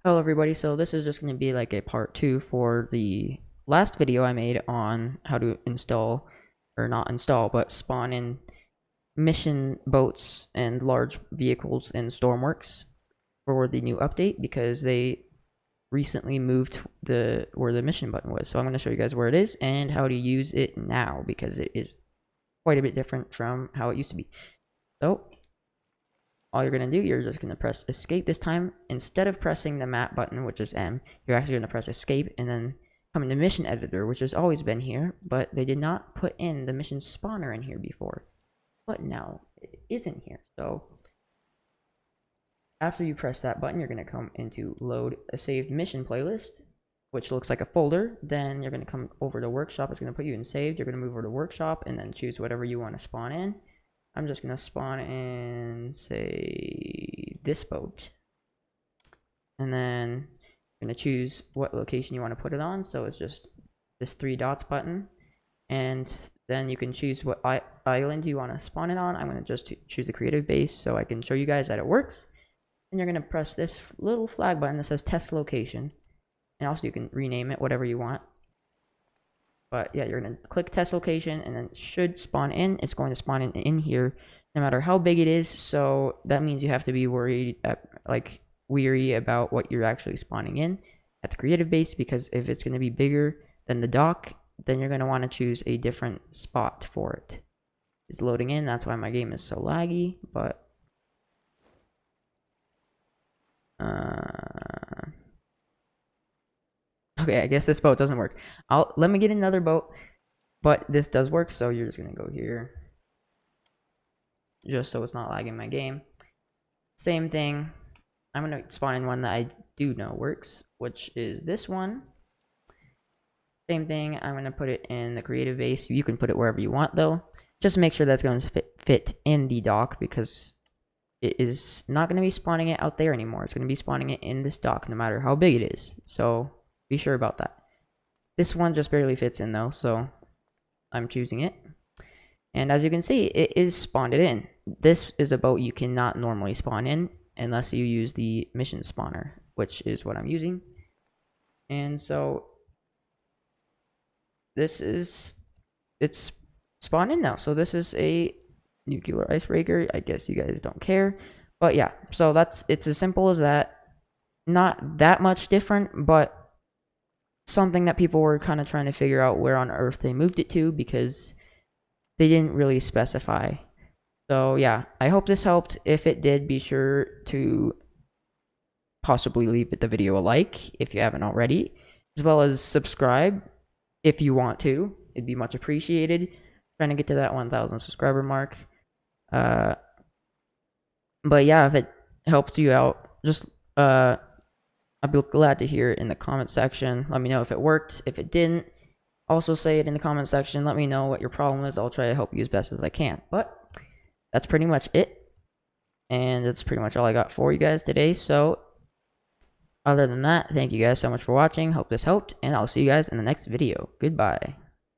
Hello everybody, so this is just going to be like a part 2 for the last video I made on how to install, or not install, but spawn in mission boats and large vehicles in Stormworks for the new update, because they recently moved where the mission button was. So I'm going to show you guys where it is and how to use it now, because it is quite a bit different from how it used to be. So all you're going to do, you're just going to press escape this time. Instead of pressing the map button, which is M, you're actually going to press escape and then come into mission editor, which has always been here, but they did not put in the mission spawner in here before. But now it isn't here. So after you press that button, you're going to come into load a saved mission playlist, which looks like a folder. Then you're going to come over to workshop. It's going to put you in saved. You're going to move over to workshop and then choose whatever you want to spawn in. I'm just going to spawn in, say, this boat. And then I'm going to choose what location you want to put it on. So it's just this 3 dots button. And then you can choose what island you want to spawn it on. I'm going to just choose the creative base so I can show you guys that it works. And you're going to press this little flag button that says test location. And also you can rename it whatever you want. But yeah, you're going to click test location and then it should spawn in. It's going to spawn in here no matter how big it is. So that means you have to be weary about what you're actually spawning in at the creative base, because if it's going to be bigger than the dock, then you're going to want to choose a different spot for it. It's loading in. That's why my game is so laggy. But okay, I guess this boat doesn't work. Let me get another boat, but this does work, so you're just gonna go here, just so it's not lagging my game. Same thing. I'm gonna spawn in one that I do know works, which is this one. Same thing. I'm gonna put it in the creative base. You can put it wherever you want, though. Just make sure that's going to fit in the dock, because it is not going to be spawning it out there anymore. It's going to be spawning it in this dock, no matter how big it is. So be sure about that. This one just barely fits in though, so I'm choosing it. And as you can see, it is spawned it in. This is a boat you cannot normally spawn in unless you use the mission spawner, which is what I'm using. And so it's spawned in now. So this is a nuclear icebreaker. I guess you guys don't care, but yeah, so it's as simple as that. Not that much different, but something that people were kind of trying to figure out where on earth they moved it to, because they didn't really specify. So yeah, I hope this helped. If it did, be sure to possibly leave the video a like if you haven't already, as well as subscribe if you want to. It'd be much appreciated. Trying to get to that 1,000 subscriber mark. But yeah, if it helped you out, just I'd be glad to hear it in the comment section. Let me know if it worked. If it didn't, also say it in the comment section. Let me know what your problem is. I'll try to help you as best as I can. But that's pretty much it. And that's pretty much all I got for you guys today. So other than that, thank you guys so much for watching. Hope this helped, and I'll see you guys in the next video. Goodbye.